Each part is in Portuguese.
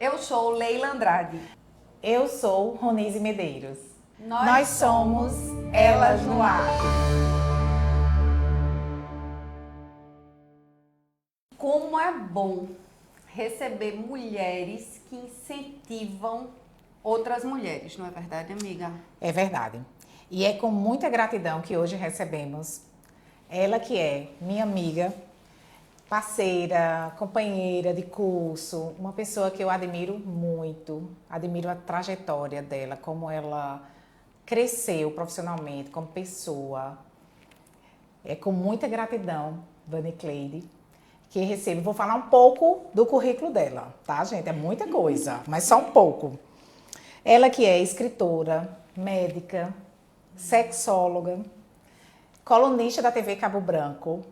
Eu sou Leila Andrade. Eu sou Ronise Medeiros. Nós somos Elas no Ar. Como é bom receber mulheres que incentivam outras mulheres, não é verdade, amiga? É verdade. E é com muita gratidão que hoje recebemos ela que é minha amiga, parceira, companheira de curso, uma pessoa que eu admiro muito, admiro a trajetória dela, como ela cresceu profissionalmente como pessoa. É com muita gratidão, Dani Cleide, que recebo. Vou falar um pouco do currículo dela, tá, gente? É muita coisa, mas só um pouco. Ela que é escritora, médica, sexóloga, colunista da TV Cabo Branco.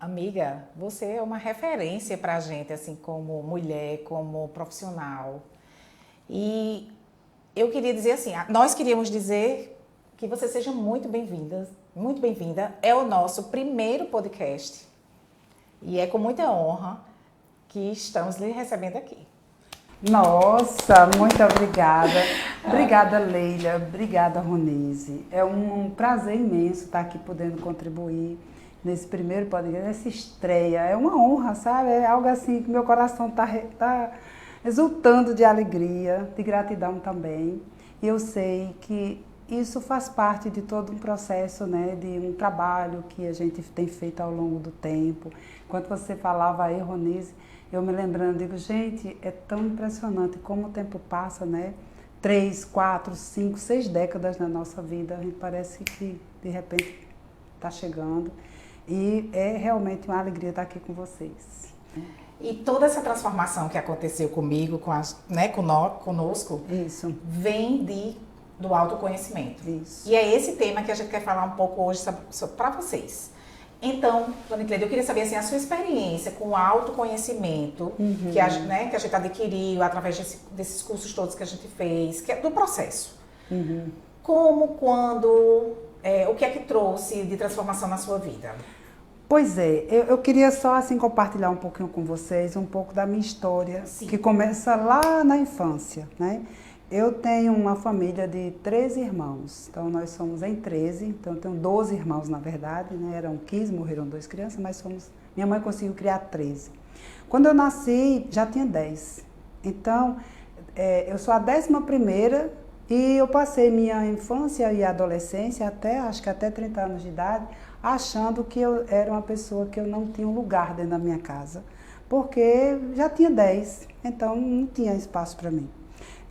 Amiga, você é uma referência pra gente, assim, como mulher, como profissional. E eu queria dizer assim, nós queríamos dizer que você seja muito bem-vinda, muito bem-vinda. É o nosso primeiro podcast e é com muita honra que estamos lhe recebendo aqui. Nossa, muito obrigada. Obrigada, Leila. Obrigada, Ronise. É um prazer imenso estar aqui podendo contribuir nesse primeiro podcast, nessa estreia. É uma honra, sabe? É algo assim que meu coração tá exultando de alegria, de gratidão também. E eu sei que isso faz parte de todo um processo, né, de um trabalho que a gente tem feito ao longo do tempo. Enquanto você falava aí, Ronise, eu me lembrando, digo, gente, é tão impressionante como o tempo passa, né? 3, 4, 5, 6 décadas na nossa vida. A gente parece que, de repente, está chegando. E é realmente uma alegria estar aqui com vocês. E toda essa transformação que aconteceu comigo, conosco, Isso. vem do autoconhecimento. Isso. E é esse tema que a gente quer falar um pouco hoje para vocês. Então, Dona Cleide, eu queria saber assim, a sua experiência com o autoconhecimento que a gente adquiriu através desses cursos todos que a gente fez, que é do processo. Como, quando, o que é que trouxe de transformação na sua vida? Pois é, eu queria só assim compartilhar um pouquinho com vocês, um pouco da minha história, Sim. Que começa lá na infância, né? Eu tenho uma família de 13 irmãos, então nós somos em 13, então eu tenho 12 irmãos na verdade, né? Eram 15, morreram 2 crianças, mas minha mãe conseguiu criar 13. Quando eu nasci, já tinha 10. Então, eu sou a 11ª e eu passei minha infância e adolescência acho que até 30 anos de idade, achando que eu era uma pessoa que eu não tinha um lugar dentro da minha casa, porque já tinha 10, então não tinha espaço para mim.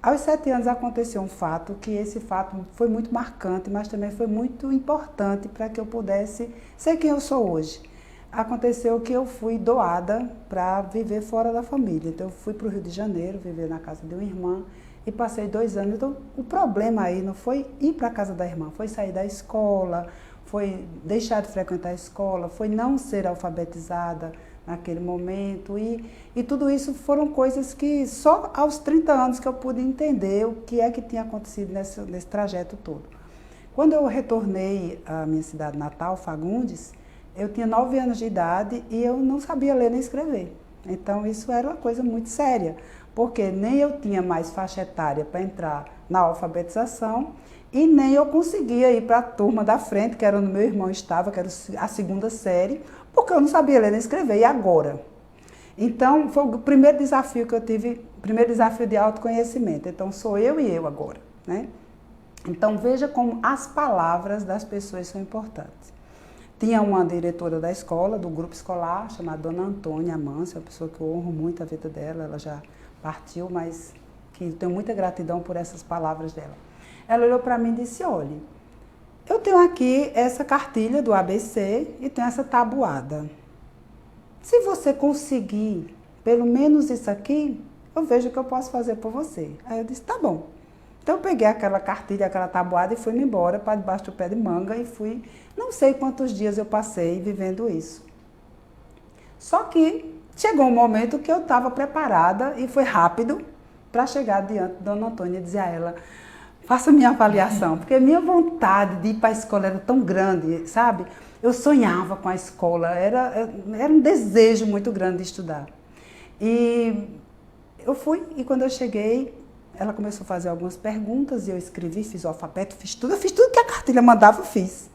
Aos 7 anos aconteceu um fato, que esse fato foi muito marcante, mas também foi muito importante para que eu pudesse ser quem eu sou hoje. Aconteceu que eu fui doada para viver fora da família. Então eu fui para o Rio de Janeiro, viver na casa de uma irmã e passei 2 anos. Então o problema aí não foi ir para a casa da irmã, foi sair da escola, foi deixar de frequentar a escola, foi não ser alfabetizada naquele momento e tudo isso foram coisas que só aos 30 anos que eu pude entender o que é que tinha acontecido nesse trajeto todo. Quando eu retornei à minha cidade natal, Fagundes, eu tinha 9 anos de idade e eu não sabia ler nem escrever. Então isso era uma coisa muito séria, porque nem eu tinha mais faixa etária para entrar na alfabetização e nem eu conseguia ir para a turma da frente, que era onde meu irmão estava, que era a 2ª série, porque eu não sabia ler nem escrever, e agora? Então, foi o primeiro desafio que eu tive, o primeiro desafio de autoconhecimento. Então, sou eu e eu agora, né? Então, veja como as palavras das pessoas são importantes. Tinha uma diretora da escola, do grupo escolar, chamada Dona Antônia Amância, uma pessoa que eu honro muito a vida dela, ela já partiu, mas que tenho muita gratidão por essas palavras dela. Ela olhou para mim e disse, olha, eu tenho aqui essa cartilha do ABC e tenho essa tabuada. Se você conseguir pelo menos isso aqui, eu vejo o que eu posso fazer por você. Aí eu disse, tá bom. Então eu peguei aquela cartilha, aquela tabuada e fui embora para debaixo do pé de manga e fui, não sei quantos dias eu passei vivendo isso. Só que chegou um momento que eu estava preparada e foi rápido para chegar diante da Dona Antônia e dizer a ela, faça minha avaliação, porque minha vontade de ir para a escola era tão grande, sabe? Eu sonhava com a escola, era um desejo muito grande de estudar. E eu fui e quando eu cheguei, ela começou a fazer algumas perguntas e eu escrevi, fiz o alfabeto, eu fiz tudo que a cartilha mandava, eu fiz.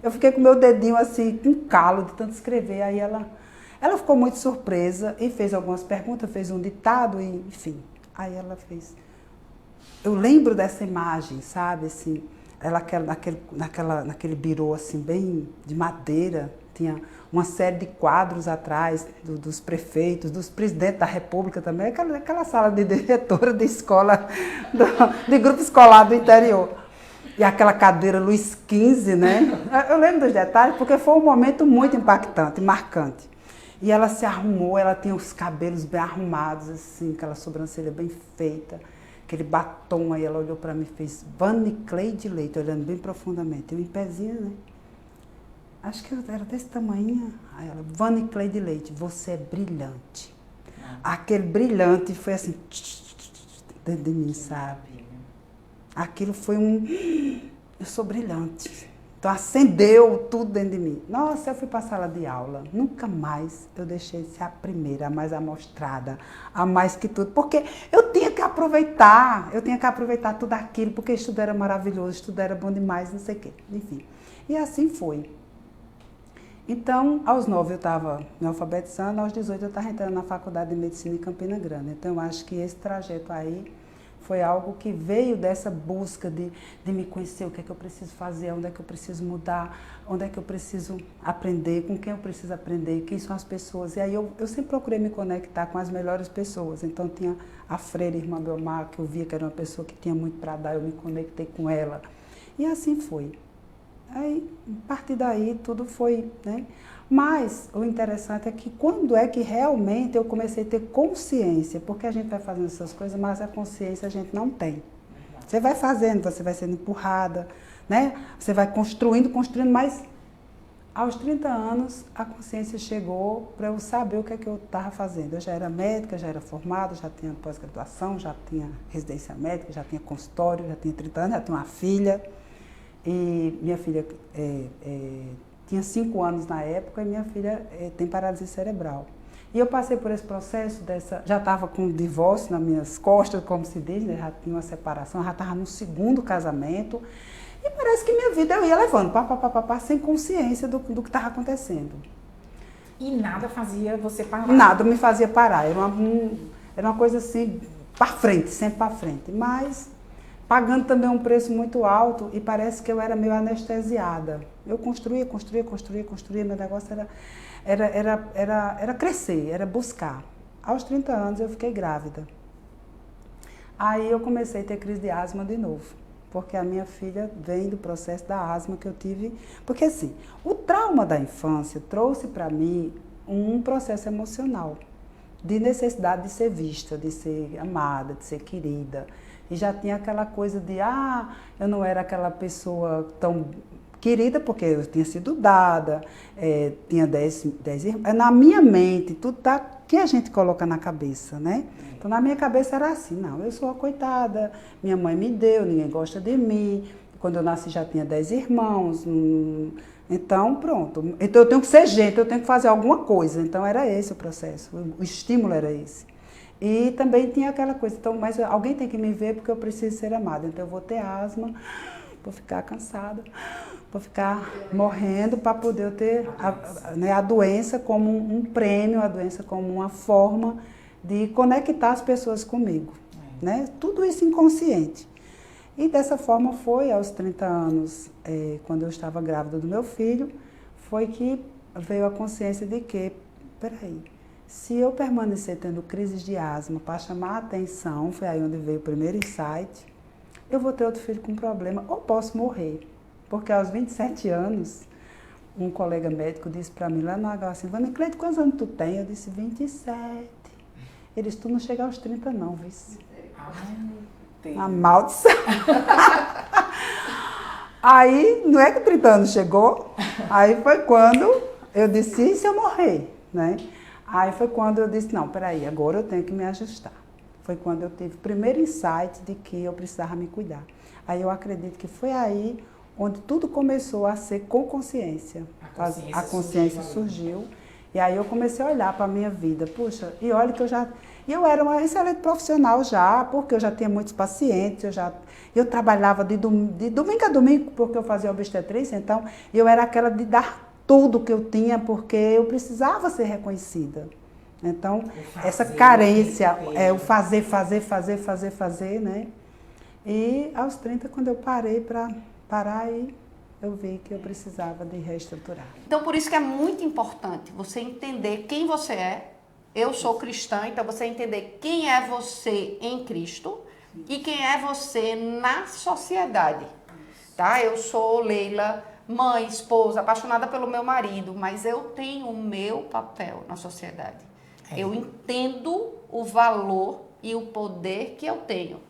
Eu fiquei com meu dedinho assim, com calo de tanto escrever. Aí ela ficou muito surpresa e fez algumas perguntas, fez um ditado, e, enfim. Aí ela fez. Eu lembro dessa imagem, sabe, assim, ela naquele birô assim, bem de madeira, tinha uma série de quadros atrás dos prefeitos, dos presidentes da república também, aquela sala de diretora de escola, de grupo escolar do interior. E aquela cadeira Luiz XV, né? Eu lembro dos detalhes porque foi um momento muito impactante, marcante. E ela se arrumou, ela tinha os cabelos bem arrumados, assim, aquela sobrancelha bem feita, aquele batom. Aí ela olhou para mim e fez Vani Cleide Leite, olhando bem profundamente. Eu em pezinho, né? Acho que eu era desse tamanho. Aí ela, Vani Cleide Leite, você é brilhante. Aquele brilhante foi assim, dentro de mim, sabe? Aquilo foi eu sou brilhante. Então acendeu tudo dentro de mim. Nossa, eu fui para a sala de aula. Nunca mais eu deixei de ser a primeira, a mais amostrada, a mais que tudo. Porque eu tinha que aproveitar tudo aquilo, porque estudo era maravilhoso, estudo era bom demais, não sei o quê. Enfim. E assim foi. Então, aos 9 eu estava me alfabetizando, aos 18 eu estava entrando na Faculdade de Medicina em Campina Grande. Então, eu acho que esse trajeto aí foi algo que veio dessa busca de me conhecer, o que é que eu preciso fazer, onde é que eu preciso mudar, onde é que eu preciso aprender, com quem eu preciso aprender, quem são as pessoas. E aí eu sempre procurei me conectar com as melhores pessoas. Então tinha a freira irmã Belmar, que eu via que era uma pessoa que tinha muito para dar, eu me conectei com ela. E assim foi. Aí, a partir daí, tudo foi, né? Mas o interessante é que quando é que realmente eu comecei a ter consciência, porque a gente vai fazendo essas coisas, mas a consciência a gente não tem. Você vai fazendo, você vai sendo empurrada, né? Você vai construindo, mas aos 30 anos a consciência chegou para eu saber o que é que eu estava fazendo. Eu já era médica, já era formada, já tinha pós-graduação, já tinha residência médica, já tinha consultório, já tinha 30 anos, já tinha uma filha. E minha filha tinha 5 anos na época e minha filha tem paralisia cerebral. E eu passei por esse processo já estava com um divórcio nas minhas costas, como se diz, né? Já tinha uma separação, já estava no 2º casamento. E parece que minha vida eu ia levando, sem consciência do que estava acontecendo. E nada fazia você parar? Nada me fazia parar. Era uma coisa assim, para frente, sempre para frente. Mas pagando também um preço muito alto e parece que eu era meio anestesiada. Eu construía, meu negócio era crescer, era buscar. Aos 30 anos eu fiquei grávida. Aí eu comecei a ter crise de asma de novo, porque a minha filha vem do processo da asma que eu tive. Porque assim, o trauma da infância trouxe para mim um processo emocional, de necessidade de ser vista, de ser amada, de ser querida. E já tinha aquela coisa de, eu não era aquela pessoa tão querida, porque eu tinha sido dada, tinha 10 irmãos. Na minha mente, tudo tá que a gente coloca na cabeça, né? Então, na minha cabeça era assim, não, eu sou a coitada, minha mãe me deu, ninguém gosta de mim. Quando eu nasci já tinha 10 irmãos, então pronto. Então eu tenho que ser gente, eu tenho que fazer alguma coisa. Então era esse o processo, o estímulo era esse. E também tinha aquela coisa, então, mas alguém tem que me ver porque eu preciso ser amada. Então eu vou ter asma, vou ficar cansada, vou ficar morrendo para poder ter a doença como um prêmio, a doença como uma forma de conectar as pessoas comigo. Né? Tudo isso inconsciente. E dessa forma foi aos 30 anos, quando eu estava grávida do meu filho, foi que veio a consciência de que, peraí, se eu permanecer tendo crises de asma para chamar a atenção, foi aí onde veio o primeiro insight, eu vou ter outro filho com problema ou posso morrer. Porque aos 27 anos, um colega médico disse para mim lá no H assim, Vani Cleide, quantos anos tu tem? Eu disse, 27. Ele disse, tu não chega aos 30 não, vice. A maldição. Aí, não é que 30 anos chegou? Aí foi quando eu disse, e se eu morrer? Né? Aí foi quando eu disse, não, peraí, agora eu tenho que me ajustar. Foi quando eu tive o primeiro insight de que eu precisava me cuidar. Aí eu acredito que foi aí onde tudo começou a ser com consciência. A consciência surgiu. E aí eu comecei a olhar para a minha vida, puxa, e olha que eu era uma excelente profissional já, porque eu já tinha muitos pacientes, eu trabalhava de domingo a domingo, porque eu fazia obstetrícia, então eu era aquela de dar tudo que eu tinha, porque eu precisava ser reconhecida. Então, essa carência, o fazer, né? E aos 30, quando eu parei para parar, aí eu vi que eu precisava de reestruturar. Então, por isso que é muito importante você entender quem você é. Eu sou cristã, então você entender quem é você em Cristo e quem é você na sociedade, tá? Eu sou Leila, mãe, esposa, apaixonada pelo meu marido, mas eu tenho o meu papel na sociedade. Eu entendo o valor e o poder que eu tenho.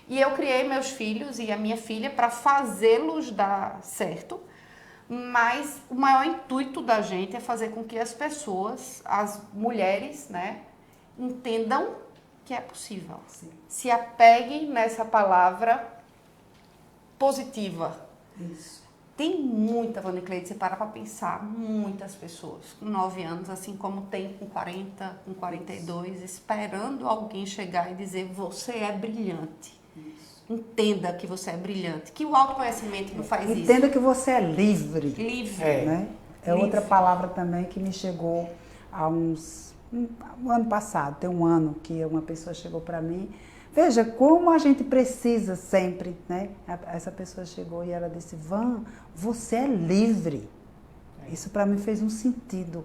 E eu criei meus filhos e a minha filha para fazê-los dar certo, mas o maior intuito da gente é fazer com que as pessoas, as mulheres, né, entendam que é possível. Sim. Se apeguem nessa palavra positiva. Isso. Tem muita, Vânia Cleide, você para pensar, muitas pessoas com 9 anos, assim como tem com 40, com 42, esperando alguém chegar e dizer, você é brilhante. Isso. Entenda que você é brilhante, que o autoconhecimento não faz isso. Entenda que você é livre. Livre. Né? É Livre. outra palavra também que me chegou há um ano passado, tem um ano que uma pessoa chegou para mim. Veja como a gente precisa sempre, né? Essa pessoa chegou e ela disse, Van, você é livre. Isso para mim fez um sentido.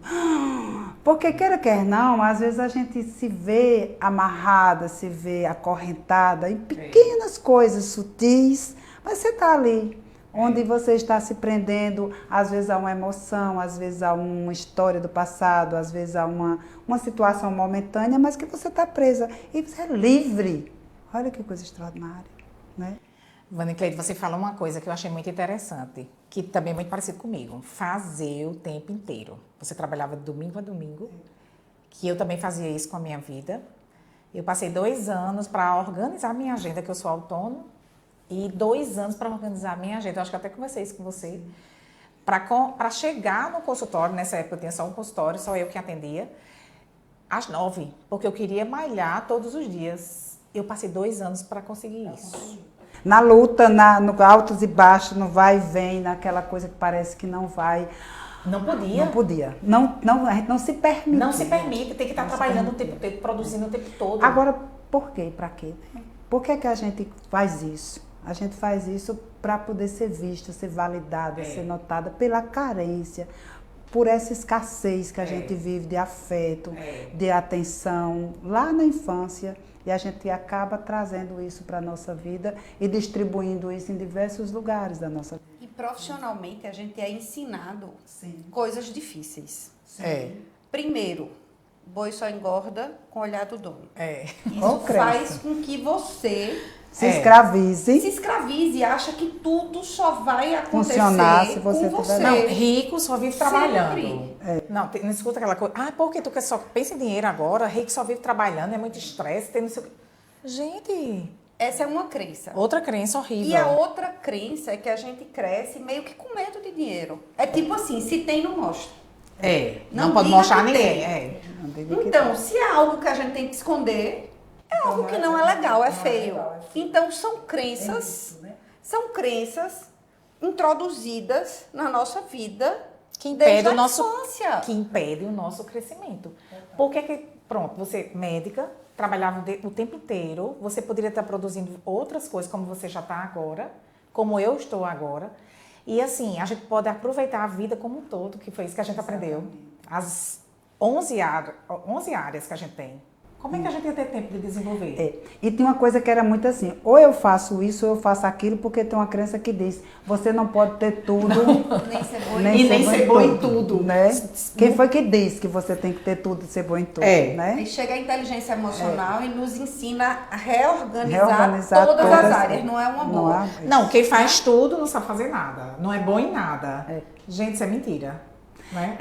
Porque quer não, às vezes a gente se vê amarrada, se vê acorrentada em pequenas coisas sutis, mas você está ali, onde você está se prendendo, às vezes a uma emoção, às vezes a uma história do passado, às vezes a uma situação momentânea, mas que você está presa e você é livre. Olha que coisa extraordinária, né? Vânia Cleide, você falou uma coisa que eu achei muito interessante, que também é muito parecido comigo. Fazer o tempo inteiro. Você trabalhava de domingo a domingo, que eu também fazia isso com a minha vida. Eu passei 2 anos para organizar a minha agenda, que eu sou autônoma, e 2 anos para organizar a minha agenda. Eu acho que até conversei isso com você. Para chegar no consultório, nessa época eu tinha só um consultório, só eu que atendia, às 9, porque eu queria malhar todos os dias. Eu passei 2 anos para conseguir isso. Na luta, no altos e baixos, no vai e vem, naquela coisa que parece que não vai. Não podia. Não podia. A gente não se permite. Não se permite, tem que estar trabalhando o tempo todo, produzindo o tempo todo. Agora, por quê? Para quê? Por que que a gente faz isso? A gente faz isso para poder ser vista, ser validada, ser notada pela carência, por essa escassez que a gente vive de afeto, de atenção, lá na infância. E a gente acaba trazendo isso para a nossa vida e distribuindo isso em diversos lugares da nossa vida. E profissionalmente a gente é ensinado coisas difíceis. Primeiro, boi só engorda com o olhar do dono. Isso faz com que você se escravize. Se escravize e acha que tudo só vai acontecer funcionar se você com você. Não, rico só vive trabalhando. Não, não escuta aquela coisa. Ah, porque tu quer só pensa em dinheiro agora, rico só vive trabalhando, é muito estresse, tem não sei o quê. Gente, essa é uma crença. Outra crença horrível. E a outra crença é que a gente cresce meio que com medo de dinheiro. É tipo assim, se tem, não mostra. Não pode mostrar a ninguém. Então, se é algo que a gente tem que esconder, é algo que não é legal, é feio. Então, são crenças, introduzidas na nossa vida que impede desde a infância. Que impede o nosso crescimento. Porque que, pronto, você médica, trabalhava o tempo inteiro, você poderia estar produzindo outras coisas, como você já está agora, como eu estou agora. E assim, a gente pode aproveitar a vida como um todo, que foi isso que a gente aprendeu. As 11 áreas que a gente tem. Como é que a gente ia ter tempo de desenvolver? E tem uma coisa que era muito assim, ou eu faço isso, ou eu faço aquilo, porque tem uma crença que diz, você não pode ter tudo, nem ser bom em tudo. Né? Quem foi que disse que você tem que ter tudo e ser bom em tudo? Né? E chega a inteligência emocional e nos ensina a reorganizar todas as áreas, não é uma boa. Não, quem faz tudo não sabe fazer nada, não é bom em nada. Gente, isso é mentira. Né?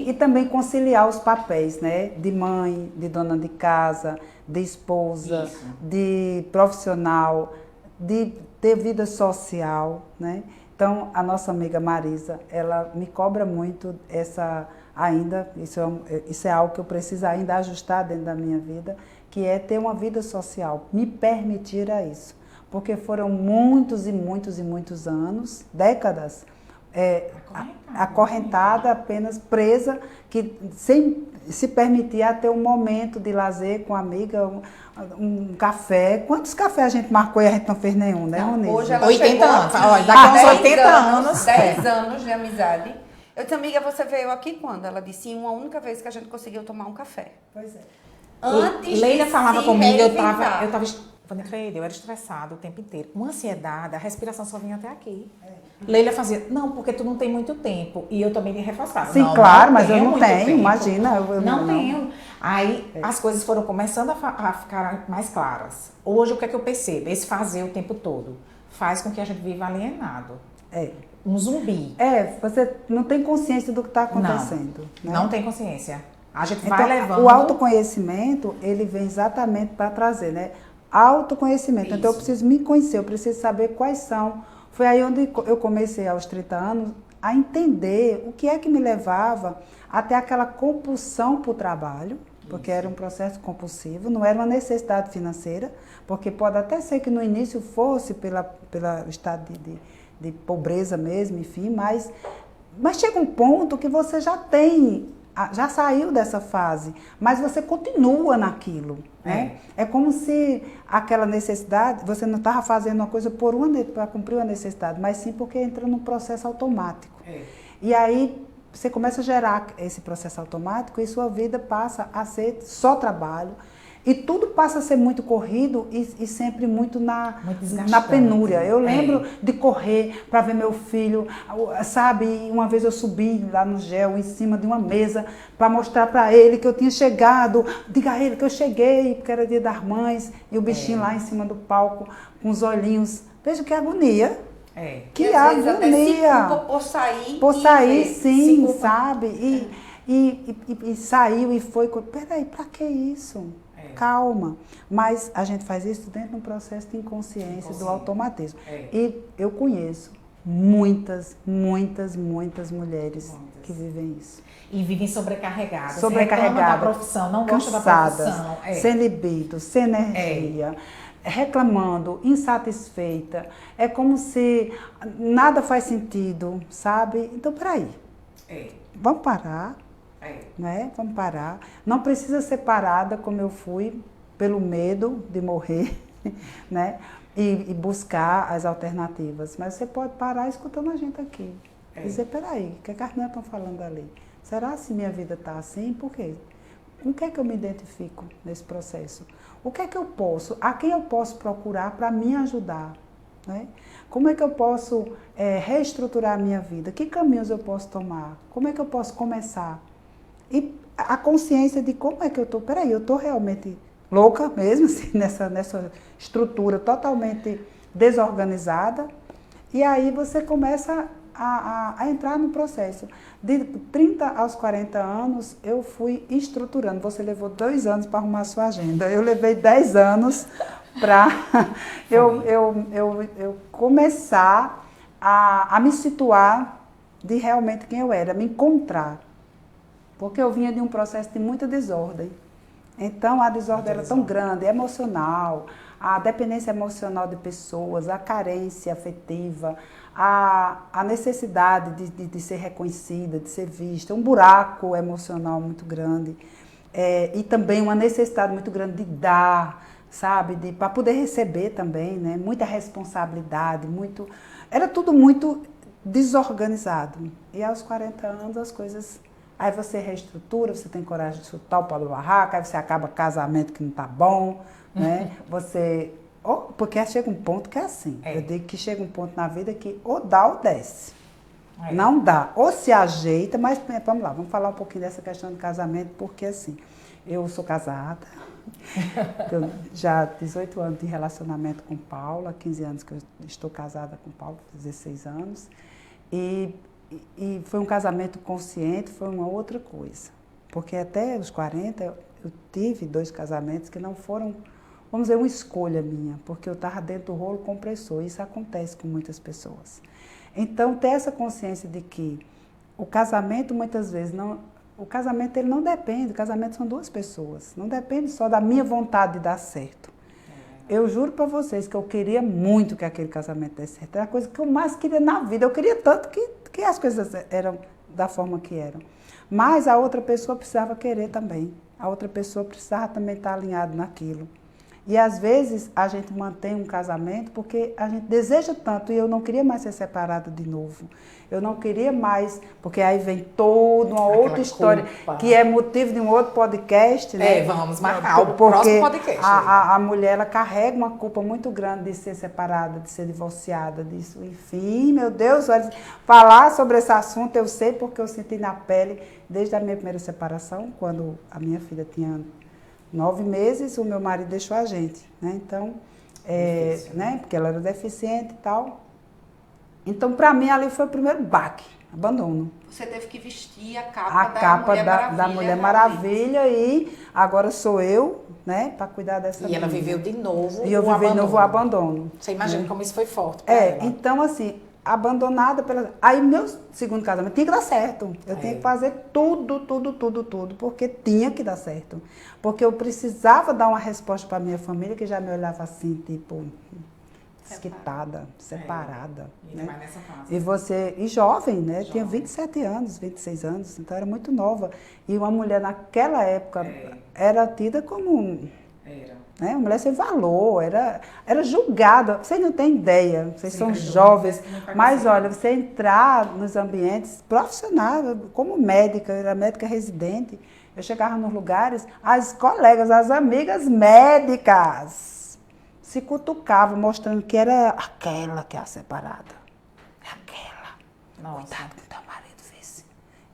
E também conciliar os papéis, né? De mãe, de dona de casa, de esposa, de profissional, de vida social, né? Então, a nossa amiga Marisa, ela me cobra muito essa ainda, isso é algo que eu preciso ainda ajustar dentro da minha vida, que é ter uma vida social, me permitir a isso. Porque foram muitos e muitos e muitos anos, décadas, acorrentada, apenas presa, que sem se permitir a ter um momento de lazer com a amiga, um café. Quantos cafés a gente marcou e a gente não fez nenhum, né, Ronise? Hoje ela 80 anos. aqui, Olha, daqui a uns 80 anos. 10 anos de amizade. Eu disse, amiga, você veio aqui quando? Ela disse, uma única vez que a gente conseguiu tomar um café. Pois é. Antes Leila de falava se comigo, eu reinventar. eu era estressada o tempo inteiro. Uma ansiedade, a respiração só vinha até aqui. Leila fazia, não, porque tu não tem muito tempo. E eu também me reforçava. Sim, não, claro, não mas eu não muito tenho, tempo. imagina. Eu Não tenho. Aí as coisas foram começando a ficar mais claras. Hoje o que é que eu percebo? Esse fazer o tempo todo faz com que a gente viva alienado. Um zumbi. Você não tem consciência do que está acontecendo. Não tem consciência. A gente Então, vai levando... o autoconhecimento, ele vem exatamente para trazer, né? Autoconhecimento. Isso. Então, eu preciso me conhecer, eu preciso saber quais são. Foi aí onde eu comecei, aos 30 anos, a entender o que é que me levava até aquela compulsão para o trabalho, porque era um processo compulsivo, não era uma necessidade financeira, porque pode até ser que no início fosse pelo estado de pobreza mesmo, enfim, mas chega um ponto que você já saiu dessa fase, mas você continua naquilo, né? É como se aquela necessidade, você não estava fazendo uma coisa para cumprir uma necessidade, mas sim porque entra num processo automático. E aí você começa a gerar esse processo automático e sua vida passa a ser só trabalho. E tudo passa a ser muito corrido e sempre muito na penúria. Eu lembro de correr para ver meu filho, sabe? Uma vez eu subi lá no GEL, em cima de uma mesa, para mostrar para ele que eu tinha chegado. Diga a ele que eu cheguei, porque era dia das mães, e o bichinho lá em cima do palco, com os olhinhos. Veja que agonia. Que agonia. Por sair, sim, sabe? E saiu e foi. Peraí, para que isso? Calma. Mas a gente faz isso dentro de um processo de inconsciência, do automatismo. E eu conheço muitas mulheres que vivem isso. E vivem sobrecarregadas. Sobrecarregadas. Da profissão, não cansadas, gostam da profissão. Sem libido, sem energia. Reclamando, insatisfeita. É como se nada faz sentido, sabe? Então, peraí. Vamos parar. Né? Vamos parar. Não precisa ser parada como eu fui, pelo medo de morrer, né? E buscar as alternativas. Mas você pode parar escutando a gente aqui. Dizer, peraí, o que as meninas estão falando ali? Será se minha vida está assim? Por quê? Com o que é que eu me identifico nesse processo? O que é que eu posso? A quem eu posso procurar para me ajudar? Né? Como é que eu posso reestruturar a minha vida? Que caminhos eu posso tomar? Como é que eu posso começar? E a consciência de como é que eu estou, peraí, eu estou realmente louca mesmo, assim, nessa estrutura totalmente desorganizada, e aí você começa a entrar no processo. De 30 aos 40 anos, eu fui estruturando. Você levou 2 anos para arrumar a sua agenda, eu levei 10 anos para eu começar a me situar de realmente quem eu era, me encontrar. Porque eu vinha de um processo de muita desordem. Então, a desordem era tão grande, emocional, a dependência emocional de pessoas, a carência afetiva, a necessidade de ser reconhecida, de ser vista, um buraco emocional muito grande. E também uma necessidade muito grande de dar, sabe? Para poder receber também, né? Muita responsabilidade, era tudo muito desorganizado. E aos 40 anos as coisas... Aí você reestrutura, você tem coragem de chutar o pau do barraco, aí você acaba casamento que não tá bom, né? Porque chega um ponto que é assim. Eu digo que chega um ponto na vida que ou dá ou desce. Não dá. Ou se ajeita, mas vamos lá, vamos falar um pouquinho dessa questão de casamento, porque assim, eu sou casada, eu já 18 anos de relacionamento com Paula, 15 anos que eu estou casada com Paula, 16 anos, e foi um casamento consciente, foi uma outra coisa. Porque até os 40 eu tive 2 casamentos que não foram, vamos dizer, uma escolha minha, porque eu estava dentro do rolo compressor. Isso acontece com muitas pessoas. Então, ter essa consciência de que o casamento muitas vezes o casamento ele não depende, o casamento são duas pessoas, não depende só da minha vontade de dar certo. Eu juro para vocês que eu queria muito que aquele casamento desse certo, era a coisa que eu mais queria na vida, eu queria tanto que as coisas eram da forma que eram. Mas a outra pessoa precisava querer também, a outra pessoa precisava também estar alinhada naquilo. E às vezes a gente mantém um casamento porque a gente deseja tanto e eu não queria mais ser separada de novo. Eu não queria mais, porque aí vem toda uma outra história, que é motivo de um outro podcast, né? Vamos marcar o próximo podcast. A mulher, ela carrega uma culpa muito grande de ser separada, de ser divorciada, disso. Enfim, meu Deus, olha, falar sobre esse assunto eu sei porque eu senti na pele desde a minha primeira separação, quando a minha filha tinha 9 meses, o meu marido deixou a gente, né? Então, difícil, né? Porque ela era deficiente e tal. Então, para mim, ali foi o primeiro baque, abandono. Você teve que vestir a capa da Mulher Maravilha e agora sou eu, né, para cuidar dessa menina. E ela viveu de novo e eu vivi de novo o abandono. Você imagina como isso foi forte para ela. Então, assim, abandonada pela... Aí, meu segundo casamento tinha que dar certo. Eu tinha que fazer tudo, porque tinha que dar certo. Porque eu precisava dar uma resposta para minha família, que já me olhava assim, tipo, desquitada, separada. Né? Mais nessa fase. E jovem, né? Jovem. Tinha 27 anos, 26 anos, então era muito nova. E uma mulher naquela época era tida como... Né? Uma mulher sem valor, era julgada. Vocês não têm ideia, vocês são jovens, mas olha, você entrar nos ambientes profissionais, como médica, eu era médica residente, eu chegava nos lugares, as colegas, as amigas médicas se cutucavam, mostrando que era aquela que é a separada. É aquela. Nossa. Cuidado com teu marido, vice.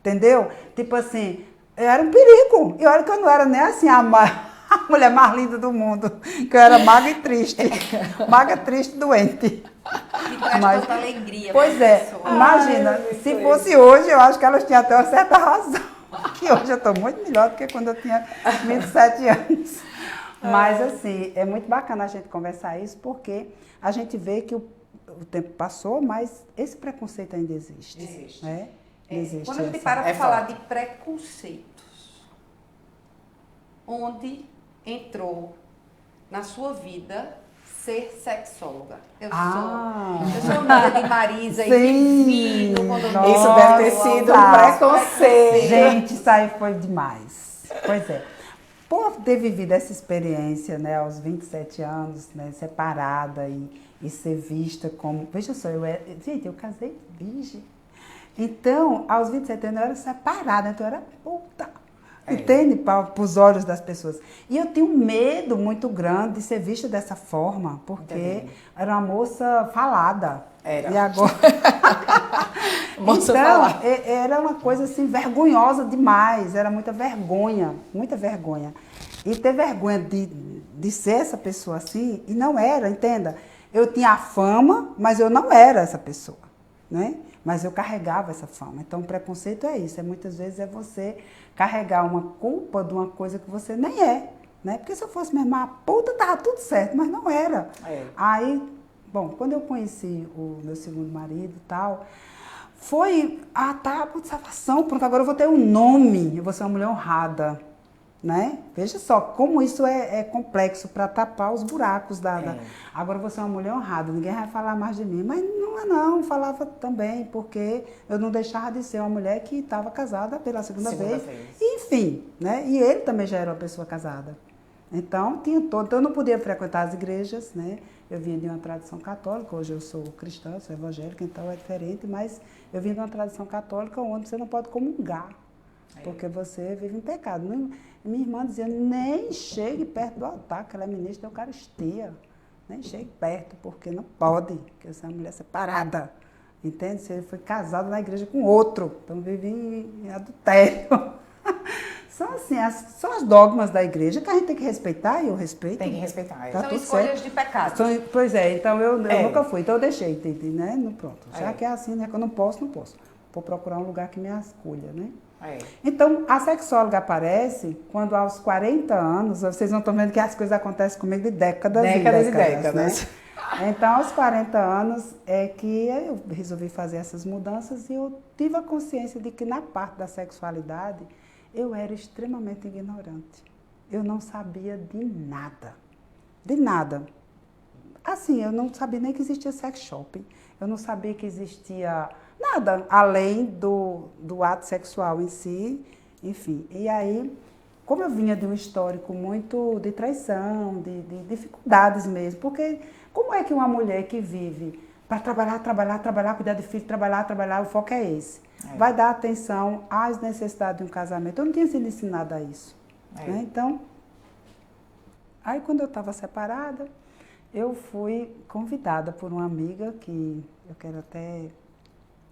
Entendeu? Tipo assim, era um perigo. E olha que eu não era nem assim a mulher mais linda do mundo, que eu era magra e triste. Magra, triste, doente. Mas tanta alegria. Pois é, imagina, se fosse hoje, eu acho que elas tinham até uma certa razão. Que hoje eu estou muito melhor do que quando eu tinha 27 anos. Mas assim, é muito bacana a gente conversar isso, porque a gente vê que o tempo passou, mas esse preconceito ainda existe. Existe. Né? Existe. Quando a gente para para falar de preconceitos, onde entrou na sua vida ser sexóloga? Eu sou amiga de Marisa e vivi no condomínio. Isso deve ter sido um preconceito. Gente, isso aí foi demais. Pois é. Por ter vivido essa experiência, né, aos 27 anos, né, separada e ser vista como... Veja só, gente, eu casei virgem. Então, aos 27 anos eu era separada, então eu era puta. Entende? Para os olhos das pessoas. E eu tinha um medo muito grande de ser vista dessa forma, porque era uma moça falada. Era. E agora... Moça então, falada. Era uma coisa assim, vergonhosa demais. Era muita vergonha, muita vergonha. E ter vergonha de ser essa pessoa assim, e não era, entenda. Eu tinha a fama, mas eu não era essa pessoa, né? Mas eu carregava essa fama. Então, o preconceito é isso. Muitas vezes é você carregar uma culpa de uma coisa que você nem é, né? Porque se eu fosse mesmo uma puta, tava tudo certo, mas não era. Aí, bom, quando eu conheci o meu segundo marido e tal, foi, tá, salvação, pronto, agora eu vou ter um nome, eu vou ser uma mulher honrada, né? Veja só como isso é complexo para tapar os buracos Agora eu vou ser uma mulher honrada, ninguém vai falar mais de mim, mas não, falava também, porque eu não deixava de ser uma mulher que estava casada pela segunda vez. Enfim, né? E ele também já era uma pessoa casada. Então, então eu não podia frequentar as igrejas, né? Eu vinha de uma tradição católica, hoje eu sou cristã, sou evangélica, então é diferente, mas eu vim de uma tradição católica onde você não pode comungar, porque você vive em pecado. Minha irmã dizia, nem chegue perto do altar, que ela é ministra da Eucaristia. Nem chegue perto, porque não pode, porque você é uma mulher separada. Entende? Você foi casado na igreja com outro, então vive em adultério. São assim, são os dogmas da igreja que a gente tem que respeitar, e eu respeito. Tem que respeitar. Tá são escolhas de pecado. Pois é, então eu nunca fui, então eu deixei, né? Pronto. Já que é assim, né? Que eu não posso. Vou procurar um lugar que me acolha, né? Então, a sexóloga aparece quando aos 40 anos, vocês não estão vendo que as coisas acontecem comigo de décadas e décadas. Né? Então, aos 40 anos é que eu resolvi fazer essas mudanças e eu tive a consciência de que na parte da sexualidade eu era extremamente ignorante. Eu não sabia de nada. De nada. Assim, eu não sabia nem que existia sex shopping. Eu não sabia que existia nada além do ato sexual em si. Enfim, e aí, como eu vinha de um histórico muito de traição, de dificuldades mesmo, porque como é que uma mulher que vive para trabalhar, cuidar de filho, trabalhar, o foco é esse. Vai dar atenção às necessidades de um casamento. Eu não tinha sido ensinada a isso. Né? Então, aí quando eu estava separada, eu fui convidada por uma amiga que eu quero até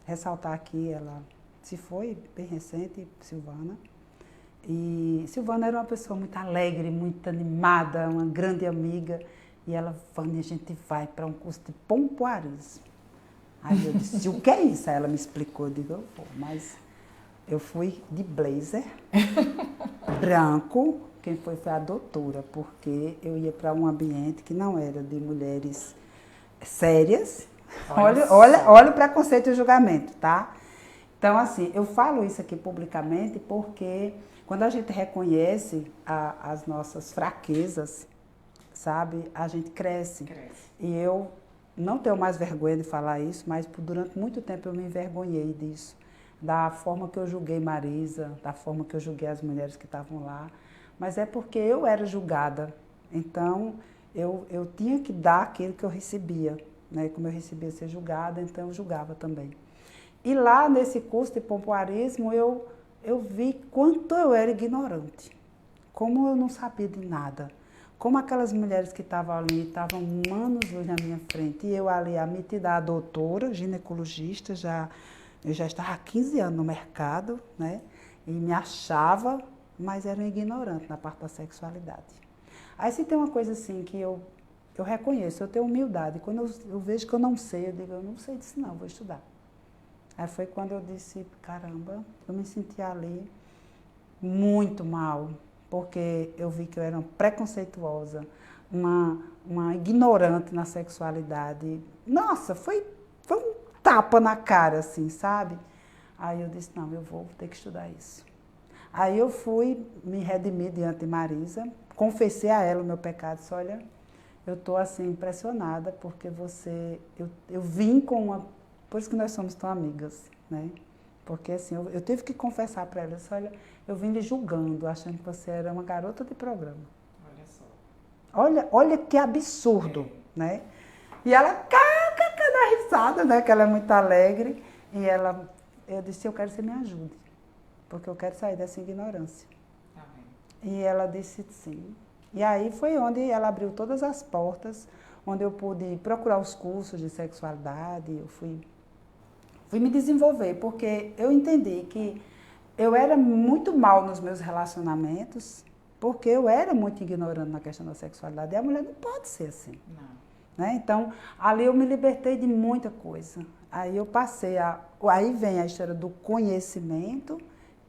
ressaltar aqui, ela se foi bem recente, Silvana. E Silvana era uma pessoa muito alegre, muito animada, uma grande amiga. E ela, Vânia, a gente vai para um curso de pompoarismo. Aí eu disse, o que é isso? Aí ela me explicou, eu digo, eu vou. Mas eu fui de blazer, branco, quem foi a doutora, porque eu ia para um ambiente que não era de mulheres sérias. Olha o preconceito e o julgamento, tá? Então, assim, eu falo isso aqui publicamente porque quando a gente reconhece as nossas fraquezas, sabe, a gente cresce. E eu não tenho mais vergonha de falar isso, mas durante muito tempo eu me envergonhei disso. Da forma que eu julguei Marisa, da forma que eu julguei as mulheres que estavam lá. Mas é porque eu era julgada. Então, eu tinha que dar aquilo que eu recebia. Né? Como eu recebia ser julgada, então eu julgava também. E lá, nesse curso de pompoarismo, eu vi quanto eu era ignorante. Como eu não sabia de nada. Como aquelas mulheres que estavam ali, estavam anos-luz na minha frente, e eu ali, a metida a doutora, ginecologista, eu já estava há 15 anos no mercado, né? E me achava, mas era um ignorante na parte da sexualidade. Aí se tem uma coisa assim que eu reconheço, eu tenho humildade. Quando eu vejo que eu não sei, eu digo, eu não sei disso não, vou estudar. Aí foi quando eu disse, caramba, eu me senti ali muito mal. Porque eu vi que eu era uma preconceituosa, uma ignorante na sexualidade. Nossa, foi um tapa na cara, assim, sabe? Aí eu disse, não, eu vou ter que estudar isso. Aí eu fui me redimir diante de Marisa, confessei a ela o meu pecado, disse, olha, eu estou assim impressionada, porque eu vim com uma... Por isso que nós somos tão amigas, né? Porque assim, eu tive que confessar para ela, disse, olha, eu vim lhe julgando, achando que você era uma garota de programa. Olha só. Olha que absurdo, né? E ela dá risada, né? Que ela é muito alegre. E eu disse, eu quero que você me ajude, porque eu quero sair dessa ignorância. Amém. E ela disse sim. E aí foi onde ela abriu todas as portas, onde eu pude procurar os cursos de sexualidade, eu fui me desenvolver, porque eu entendi que eu era muito mal nos meus relacionamentos, porque eu era muito ignorante na questão da sexualidade. E a mulher não pode ser assim. Não. Né? Então, ali eu me libertei de muita coisa. Aí eu passei Aí vem a história do conhecimento,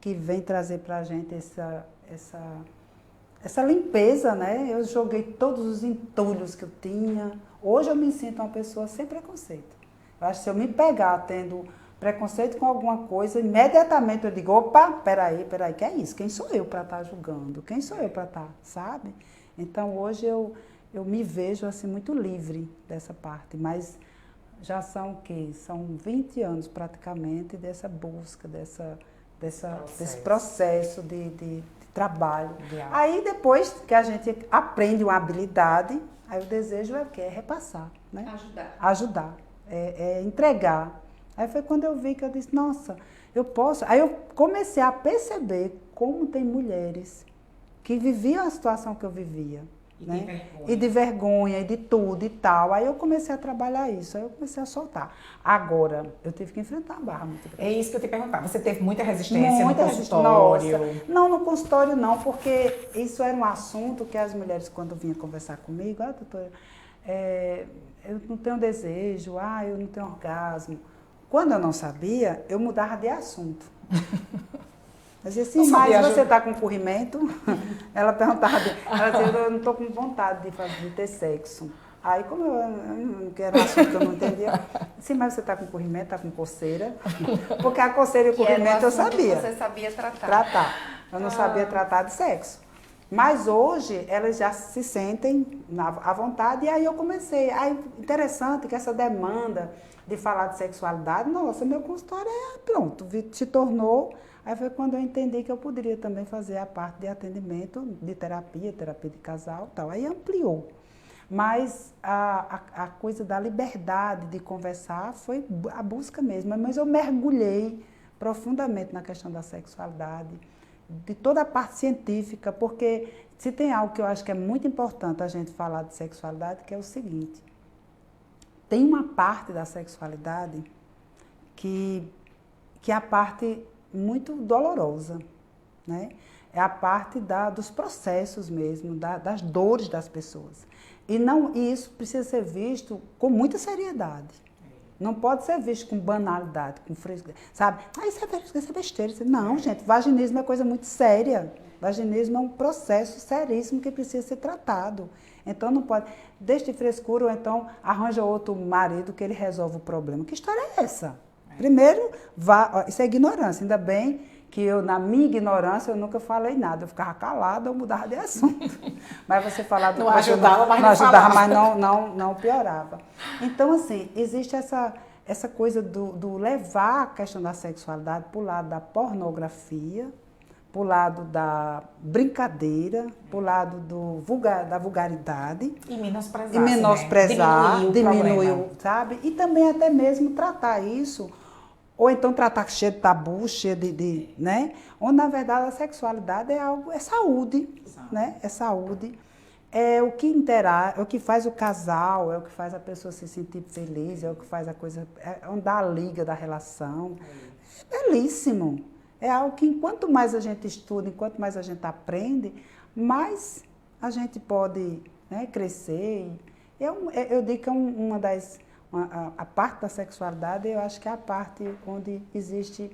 que vem trazer para a gente essa limpeza, né? Eu joguei todos os entulhos que eu tinha. Hoje eu me sinto uma pessoa sem preconceito. Eu acho que se eu me pegar tendo preconceito com alguma coisa, imediatamente eu digo, opa, peraí, que é isso? Quem sou eu para estar julgando? Quem sou eu para estar, sabe? Então hoje eu me vejo assim muito livre dessa parte, mas já são o quê? São 20 anos praticamente dessa busca, desse processo de trabalho. Aí depois que a gente aprende uma habilidade, aí o desejo é o quê? É repassar, né? Ajudar. É entregar. Aí foi quando eu vi que eu disse, nossa, eu posso... Aí eu comecei a perceber como tem mulheres que viviam a situação que eu vivia. E de vergonha, e de tudo e tal. Aí eu comecei a trabalhar isso, aí eu comecei a soltar. Agora, eu tive que enfrentar a barra muito grande. É isso que eu te perguntar. Você teve muita resistência no consultório? Nossa. Não, no consultório não, porque isso era um assunto que as mulheres, quando vinham conversar comigo, doutora, eu não tenho desejo, eu não tenho orgasmo. Quando eu não sabia, eu mudava de assunto. Eu dizia assim, mas você está com corrimento? Ela perguntava, ela dizia, eu não estou com vontade de ter sexo. Aí, como eu não quero assunto que eu não entendia, sim, mas você está com corrimento, está com coceira? Porque a coceira e o corrimento eu sabia. Você sabia tratar. Eu não sabia tratar de sexo. Mas hoje elas já se sentem à vontade e aí eu comecei. Aí interessante que essa demanda de falar de sexualidade, nossa, meu consultório pronto, se tornou. Aí foi quando eu entendi que eu poderia também fazer a parte de atendimento, de terapia de casal e tal. Aí ampliou. Mas a coisa da liberdade de conversar foi a busca mesmo. Mas eu mergulhei profundamente na questão da sexualidade, de toda a parte científica, porque se tem algo que eu acho que é muito importante a gente falar de sexualidade, que é o seguinte: tem uma parte da sexualidade que é a parte muito dolorosa, né? É a parte dos processos mesmo, das dores das pessoas. E isso precisa ser visto com muita seriedade. Não pode ser visto com banalidade, com frescura, sabe? Isso é besteira. Não, gente, vaginismo é coisa muito séria. Vaginismo é um processo seríssimo que precisa ser tratado. Então não pode, deixa de frescura ou então arranja outro marido que ele resolve o problema. Que história é essa? Primeiro, isso é ignorância. Ainda bem que eu, na minha ignorância, eu nunca falei nada. Eu ficava calada ou mudava de assunto. Mas você falar não ajudava, mas não ajudava, falava. mas não piorava. Então, assim, existe essa coisa do levar a questão da sexualidade para o lado da pornografia, para o lado da brincadeira, para o lado da vulgaridade. E menosprezar. E menosprezar, né? diminuir, sabe? E também até mesmo tratar isso, ou então tratar cheio de tabu, cheio né? Onde, na verdade, a sexualidade é saúde, né? É saúde. É o que interage, é o que faz o casal, é o que faz a pessoa se sentir feliz, é o que faz a coisa, é onde dá a liga da relação. É belíssimo. É algo que, enquanto mais a gente estuda, enquanto mais a gente aprende, mais a gente pode, né, crescer. Eu digo que é uma das... A parte da sexualidade, eu acho que é a parte onde existe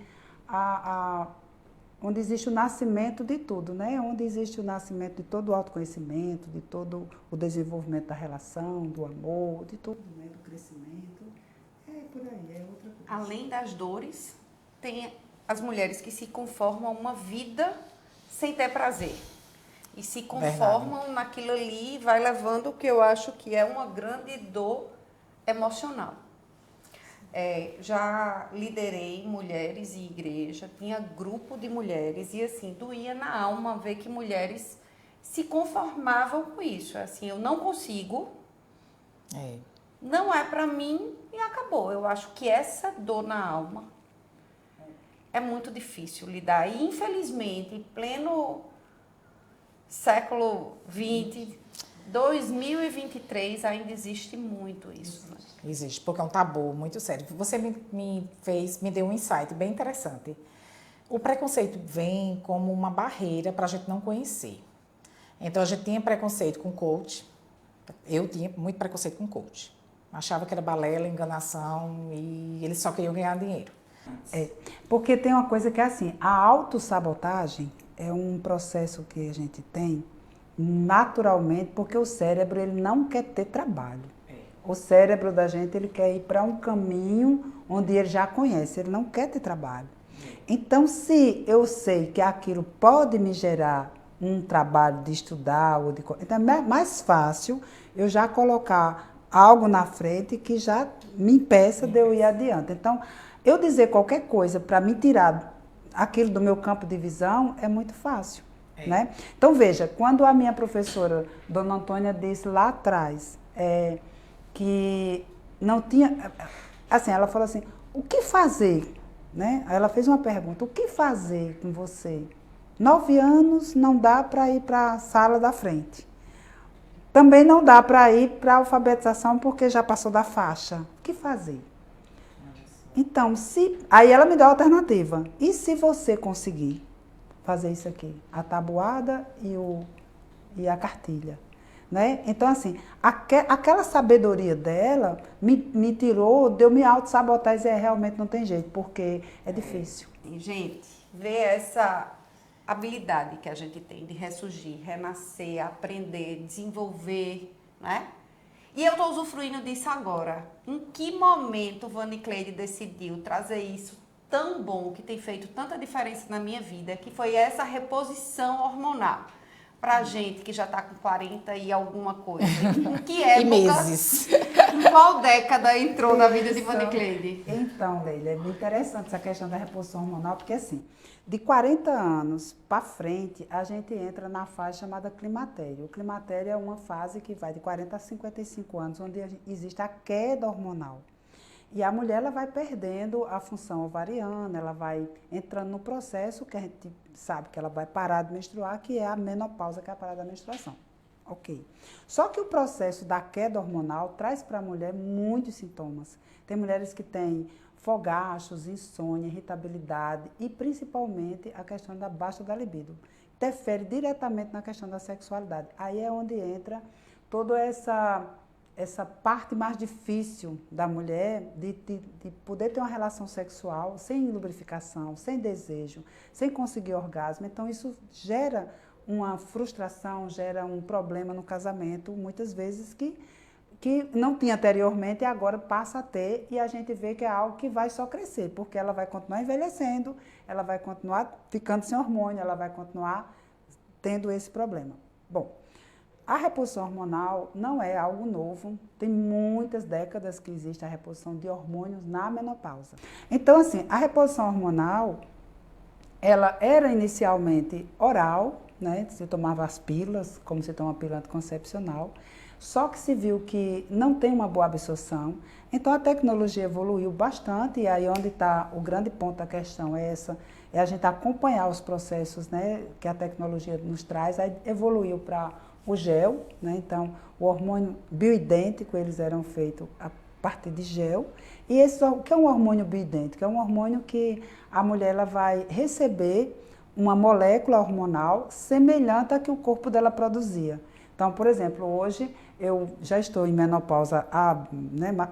onde existe o nascimento de tudo, né? Onde existe o nascimento de todo o autoconhecimento, de todo o desenvolvimento da relação, do amor, de tudo, né? Do crescimento. É por aí, é outra coisa. Além das dores, tem as mulheres que se conformam a uma vida sem ter prazer. E se conformam naquilo ali e vai levando o que eu acho que é uma grande dor emocional. Já liderei mulheres em igreja, tinha grupo de mulheres e assim, doía na alma ver que mulheres se conformavam com isso. Assim, eu não consigo, não é pra mim e acabou. Eu acho que essa dor na alma é muito difícil lidar. E infelizmente, em pleno século XX, 2023, ainda existe muito isso. Né? Existe, porque é um tabu muito sério. Você me deu um insight bem interessante. O preconceito vem como uma barreira para a gente não conhecer. Então, a gente tinha preconceito com coach. Eu tinha muito preconceito com coach. Achava que era balela, enganação e eles só queriam ganhar dinheiro. Porque tem uma coisa que é assim, a autossabotagem é um processo que a gente tem naturalmente, porque o cérebro ele não quer ter trabalho. O cérebro da gente ele quer ir para um caminho onde ele já conhece, ele não quer ter trabalho. Então, se eu sei que aquilo pode me gerar um trabalho de estudar, então é mais fácil eu já colocar algo na frente que já me impeça de eu ir adiante. Então, eu dizer qualquer coisa para me tirar aquilo do meu campo de visão é muito fácil. Né? Então, veja, quando a minha professora, Dona Antônia, disse lá atrás que não tinha... Assim, ela falou assim, o que fazer? Né? Aí ela fez uma pergunta, o que fazer com você? 9 anos não dá para ir para a sala da frente. Também não dá para ir para a alfabetização porque já passou da faixa. O que fazer? Então, aí ela me deu a alternativa. E se você conseguir fazer isso aqui? A tabuada e a cartilha. Né? Então, assim, aquela sabedoria dela me tirou, deu me auto-sabotar e dizer, realmente não tem jeito, porque é difícil. Gente, ver essa habilidade que a gente tem de ressurgir, renascer, aprender, desenvolver, né? E eu estou usufruindo disso agora. Em que momento Vani Cleide decidiu trazer isso tão bom, que tem feito tanta diferença na minha vida, que foi essa reposição hormonal. Pra gente que já está com 40 e alguma coisa. Em que época, E meses. em qual década entrou na vida de Vani Cleide? Então, Leila, é bem interessante essa questão da reposição hormonal, porque assim, de 40 anos para frente, a gente entra na fase chamada climatério. O climatério é uma fase que vai de 40 a 55 anos, onde existe a queda hormonal. E a mulher ela vai perdendo a função ovariana, ela vai entrando no processo que a gente sabe que ela vai parar de menstruar, que é a menopausa, que é a parada da menstruação. Ok. Só que o processo da queda hormonal traz para a mulher muitos sintomas. Tem mulheres que têm fogachos, insônia, irritabilidade e principalmente a questão da baixa da libido. Interfere diretamente na questão da sexualidade. Aí é onde entra toda essa parte mais difícil da mulher de poder ter uma relação sexual sem lubrificação, sem desejo, sem conseguir orgasmo. Então, isso gera uma frustração, gera um problema no casamento, muitas vezes que não tinha anteriormente e agora passa a ter, e a gente vê que é algo que vai só crescer, porque ela vai continuar envelhecendo, ela vai continuar ficando sem hormônio, ela vai continuar tendo esse problema. Bom, a reposição hormonal não é algo novo, tem muitas décadas que existe a reposição de hormônios na menopausa. Então, assim, a reposição hormonal, ela era inicialmente oral, né? Você tomava as pílulas, como se toma a pílula anticoncepcional, só que se viu que não tem uma boa absorção, então a tecnologia evoluiu bastante, e aí onde está o grande ponto da questão é a gente acompanhar os processos, né, que a tecnologia nos traz, aí evoluiu para o gel, né? Então, o hormônio bioidêntico, eles eram feitos a partir de gel. E esse, o que é um hormônio bioidêntico? É um hormônio que a mulher ela vai receber uma molécula hormonal semelhante à que o corpo dela produzia. Então, por exemplo, hoje eu já estou em menopausa há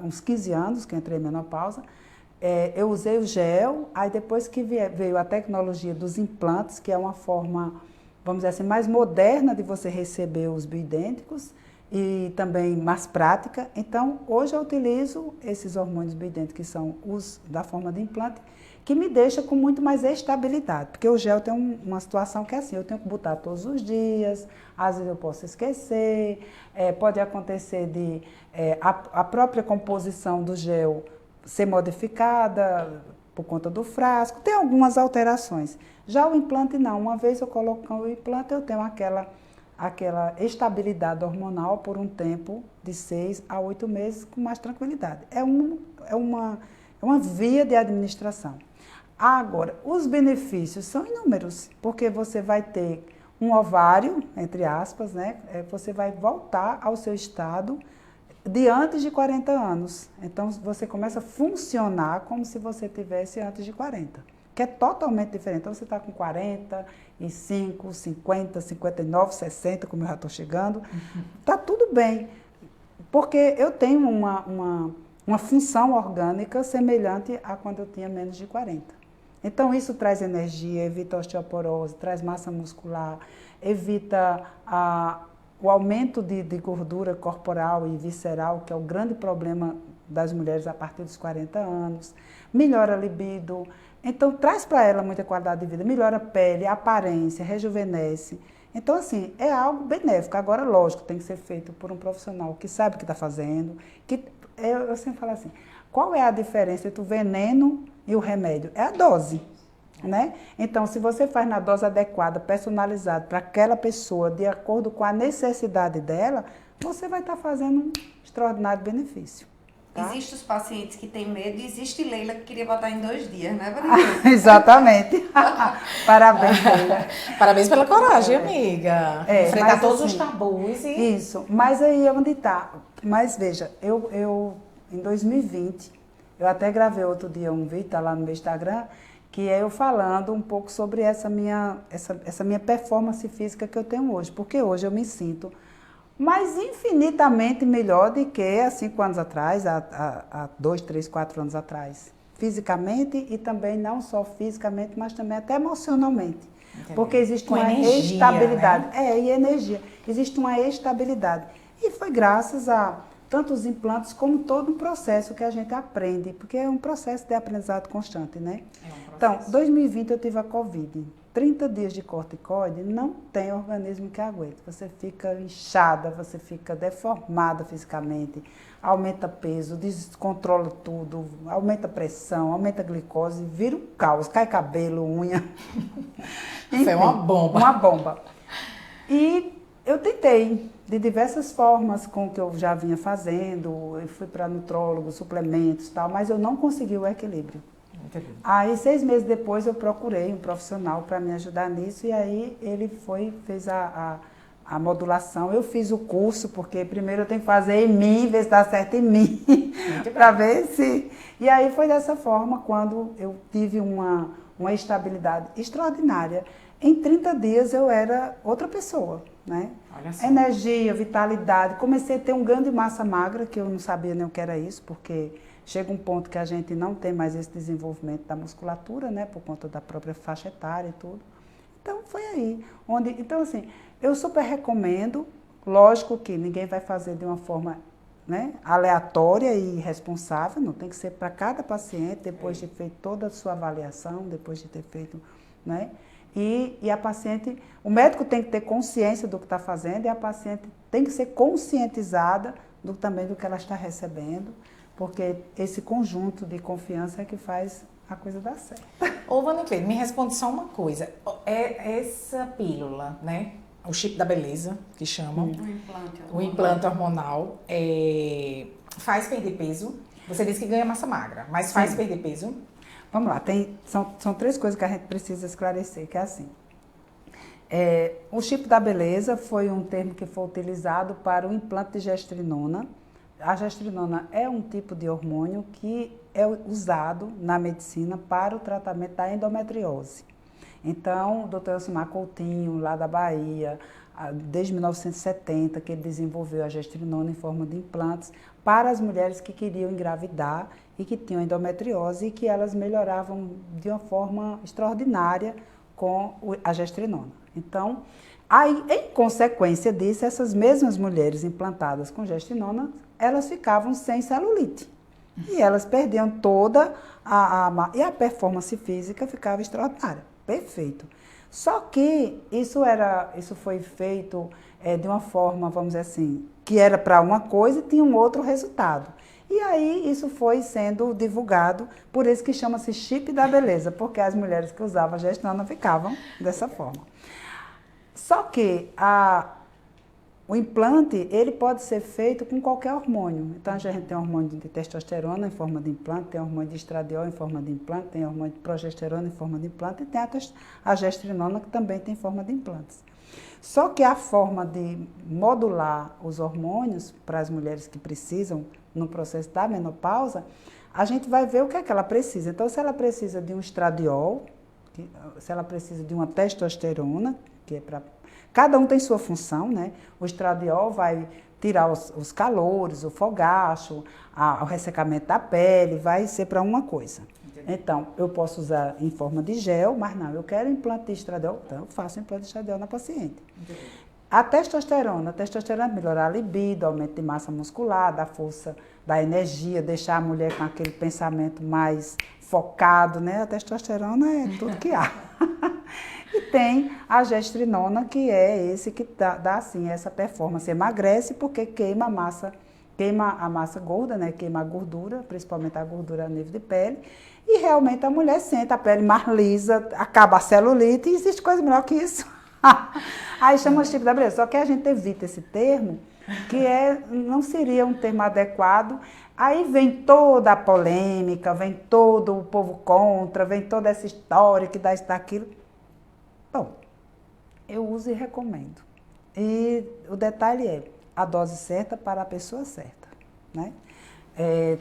uns 15 anos que entrei em menopausa. Eu usei o gel, aí depois que veio a tecnologia dos implantes, que é uma forma, vamos dizer assim, mais moderna de você receber os bioidênticos e também mais prática. Então, hoje eu utilizo esses hormônios bioidênticos, que são os da forma de implante, que me deixa com muito mais estabilidade. Porque o gel tem uma situação que é assim, eu tenho que botar todos os dias, às vezes eu posso esquecer, pode acontecer de a própria composição do gel ser modificada por conta do frasco, tem algumas alterações. Já o implante não, uma vez eu coloco o implante, eu tenho aquela estabilidade hormonal por um tempo de 6 a 8 meses com mais tranquilidade. É uma via de administração. Agora, os benefícios são inúmeros, porque você vai ter um ovário, entre aspas, né? Você vai voltar ao seu estado de antes de 40 anos. Então, você começa a funcionar como se você tivesse antes de 40, que é totalmente diferente. Então, você está com 45, 50, 59, 60, como eu já estou chegando, está tudo bem, porque eu tenho uma função orgânica semelhante a quando eu tinha menos de 40. Então, isso traz energia, evita osteoporose, traz massa muscular, evita o aumento de gordura corporal e visceral, que é o grande problema das mulheres a partir dos 40 anos, melhora a libido, então traz para ela muita qualidade de vida, melhora a pele, a aparência, rejuvenesce. Então, assim, é algo benéfico. Agora, lógico, tem que ser feito por um profissional que sabe o que está fazendo. Eu sempre falo assim, qual é a diferença entre o veneno e o remédio? É a dose, né? Então, se você faz na dose adequada, personalizada para aquela pessoa, de acordo com a necessidade dela, você vai estar fazendo um extraordinário benefício. Tá? Existem os pacientes que têm medo e existe Leila que queria botar em 2 dias, né, Vanessa? Exatamente. Parabéns, Leila. Parabéns pela coragem, amiga. Enfrentar todos assim, os tabus e... Isso, mas aí é onde está. Mas veja, eu em 2020, eu até gravei outro dia um vídeo, tá lá no meu Instagram, que é eu falando um pouco sobre essa minha performance física que eu tenho hoje. Porque hoje eu me sinto mas infinitamente melhor do que há 5 anos atrás, há 2, 3, 4 anos atrás. Fisicamente e também não só fisicamente, mas também até emocionalmente. Entendi. Porque existe uma energia, estabilidade. Né? E energia. Existe uma estabilidade. E foi graças a tanto os implantes como todo um processo que a gente aprende, porque é um processo de aprendizado constante, né? É um Então, processo. 2020 eu tive a Covid. 30 dias de corticoide, não tem organismo que aguente. Você fica inchada, você fica deformada fisicamente, aumenta peso, descontrola tudo, aumenta a pressão, aumenta a glicose, vira um caos, cai cabelo, unha. Isso é uma bomba. Uma bomba. E eu tentei, de diversas formas, com o que eu já vinha fazendo, eu fui para nutrólogo, suplementos e tal, mas eu não consegui o equilíbrio. Entendi. Aí, 6 meses depois, eu procurei um profissional para me ajudar nisso, e aí ele fez a modulação. Eu fiz o curso, porque primeiro eu tenho que fazer em mim, ver se dá certo em mim, para ver se... E aí foi dessa forma, quando eu tive uma estabilidade extraordinária. Em 30 dias eu era outra pessoa, né? Olha só. Energia, vitalidade. Comecei a ter um ganho de massa magra, que eu não sabia nem o que era isso, porque chega um ponto que a gente não tem mais esse desenvolvimento da musculatura, né? Por conta da própria faixa etária e tudo. Então, foi aí. Então, assim, eu super recomendo. Lógico que ninguém vai fazer de uma forma, né, aleatória e irresponsável. Não tem que ser para cada paciente, depois de ter feito toda a sua avaliação, depois de ter feito, né? E a paciente, o médico tem que ter consciência do que está fazendo e a paciente tem que ser conscientizada também do que ela está recebendo, porque esse conjunto de confiança é que faz a coisa dar certo. Ô, Vanicleide, me responde só uma coisa. Essa pílula, né? O chip da beleza, que chamam. O implante hormonal, faz perder peso. Você disse que ganha massa magra, mas faz perder peso? Vamos lá, são 3 coisas que a gente precisa esclarecer, que é assim. O chip da beleza foi um termo que foi utilizado para o implante de gestrinona. A gestrinona é um tipo de hormônio que é usado na medicina para o tratamento da endometriose. Então, o Dr. Elcimar Coutinho, lá da Bahia, desde 1970, que ele desenvolveu a gestrinona em forma de implantes para as mulheres que queriam engravidar e que tinham endometriose e que elas melhoravam de uma forma extraordinária com a gestrinona. Então, aí, em consequência disso, essas mesmas mulheres implantadas com gestrinona, elas ficavam sem celulite. E elas perdiam toda e a performance física ficava extraordinária. Perfeito. Só que isso foi feito de uma forma, vamos dizer assim, que era para uma coisa e tinha um outro resultado. E aí isso foi sendo divulgado, por isso que chama-se chip da beleza, porque as mulheres que usavam a gestrinona ficavam dessa forma. Só que o implante, ele pode ser feito com qualquer hormônio. Então, a gente tem hormônio de testosterona em forma de implante, tem hormônio de estradiol em forma de implante, tem hormônio de progesterona em forma de implante e tem a gestrinona que também tem forma de implantes. Só que a forma de modular os hormônios para as mulheres que precisam no processo da menopausa, a gente vai ver o que é que ela precisa. Então, se ela precisa de um estradiol, se ela precisa de uma testosterona, que é para... Cada um tem sua função, né? O estradiol vai tirar os calores, o fogacho, o ressecamento da pele, vai ser para uma coisa. Entendi. Então, eu posso usar em forma de gel, mas não, eu quero implante de estradiol, então eu faço implante de estradiol na paciente. Entendi. A testosterona melhora a libido, aumento de massa muscular, dá força, dá energia, deixar a mulher com aquele pensamento mais focado, né? A testosterona é tudo que há. E tem a gestrinona, que é esse que dá assim, essa performance. Emagrece porque queima a massa gorda, né? Queima a gordura, principalmente a gordura a nível de pele. E realmente a mulher sente a pele mais lisa, acaba a celulite, e existe coisa melhor que isso. Aí chama o chip da beleza. Só que a gente evita esse termo, que não seria um termo adequado. Aí vem toda a polêmica, vem todo o povo contra, vem toda essa história que dá isso, daquilo. Bom, eu uso e recomendo. E o detalhe é a dose certa para a pessoa certa, né?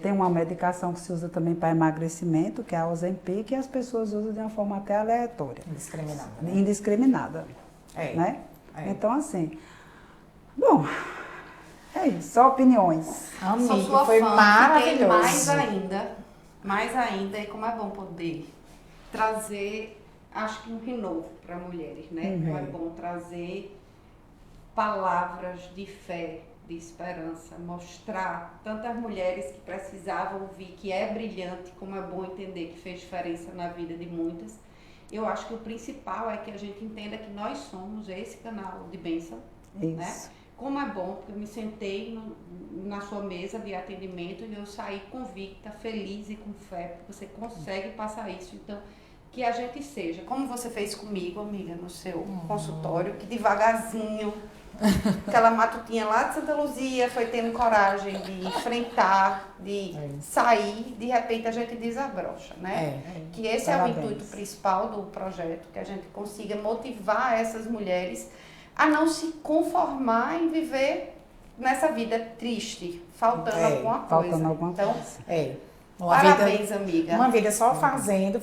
Tem uma medicação que se usa também para emagrecimento, que é a Ozempic, que as pessoas usam de uma forma até aleatória. Indiscriminada. Né? Indiscriminada. Né? Então, assim, bom, é isso, só opiniões. Amiga, foi maravilhoso. Mais ainda, e como é bom poder trazer, acho que um renovo para mulheres, né? Como é bom trazer palavras de fé, de esperança, mostrar tantas mulheres que precisavam ouvir que é brilhante, como é bom entender que fez diferença na vida de muitas. Eu acho que o principal é que a gente entenda que nós somos esse canal de bênção, né? Como é bom, porque eu me sentei na sua mesa de atendimento e eu saí convicta, feliz e com fé, porque você consegue passar isso. Então, que a gente seja, como você fez comigo, amiga, no seu consultório, que devagarzinho, aquela matutinha lá de Santa Luzia foi tendo coragem de enfrentar, de sair, de repente a gente desabrocha, né? Que esse Parabéns. é o intuito principal do projeto, que a gente consiga motivar essas mulheres a não se conformar em viver nessa vida triste, faltando alguma coisa. Faltando alguma então, coisa. Parabéns, amiga. Uma vida só fazendo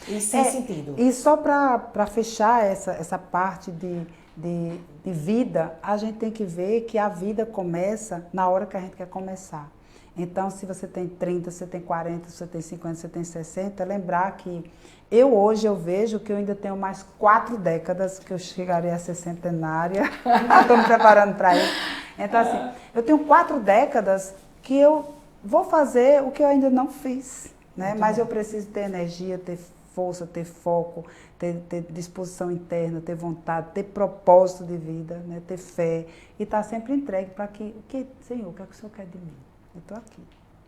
e sem sentido. E só para fechar essa parte de vida, a gente tem que ver que a vida começa na hora que a gente quer começar. Então, se você tem 30, você tem 40, você tem 50, você tem 60, lembrar que hoje eu vejo que eu ainda tenho mais 4 décadas que eu chegarei a ser centenária. Estou me preparando para isso. Então, assim, eu tenho 4 décadas que eu vou fazer o que eu ainda não fiz, né? Mas eu preciso ter energia, ter força, ter foco, ter disposição interna, ter vontade, ter propósito de vida, né? Ter fé e estar sempre entregue para Senhor, o que é que o Senhor quer de mim? Eu estou aqui,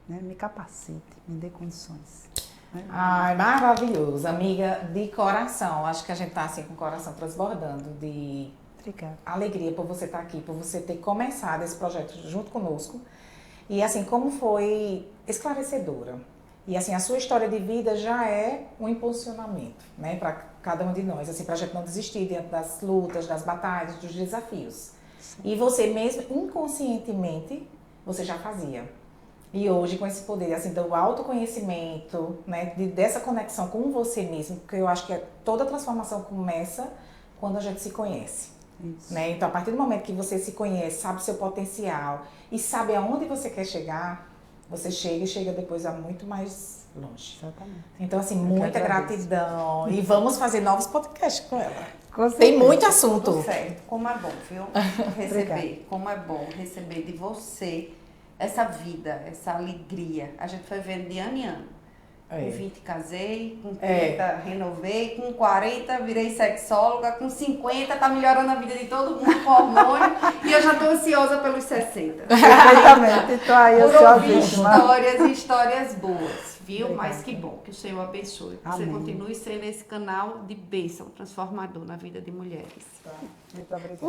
né? Me capacite, me dê condições. Né? Ai, maravilhoso, amiga, de coração. Acho que a gente está assim com o coração transbordando de Obrigada. alegria por você estar aqui, por você ter começado esse projeto junto conosco. E assim, como foi esclarecedora. E assim, a sua história de vida já é um impulsionamento, né, para cada um de nós, assim, para a gente não desistir diante das lutas, das batalhas, dos desafios. Sim. E você mesmo, inconscientemente, você já fazia. E hoje, com esse poder, assim, do autoconhecimento, né, dessa conexão com você mesmo, porque eu acho que toda transformação começa quando a gente se conhece. Né? Então, a partir do momento que você se conhece, sabe seu potencial e sabe aonde você quer chegar, você chega e chega depois a muito mais longe. Exatamente. Então, assim, muita gratidão. E vamos fazer novos podcasts com ela. Tem muito assunto. Tudo certo. Como é bom, viu? Receber. Como é bom receber de você essa vida, essa alegria. A gente foi vendo de ano em ano. Com 20 casei, com 30 renovei, com 40 virei sexóloga, com 50 tá melhorando a vida de todo mundo com hormônio e eu já tô ansiosa pelos 60. Perfeitamente, então aí por ouvir ansiosíssima. histórias boas, viu? Obrigada. Mas que bom, que o Senhor abençoe, que você continue sendo esse canal de bênção transformador na vida de mulheres. Muito obrigada.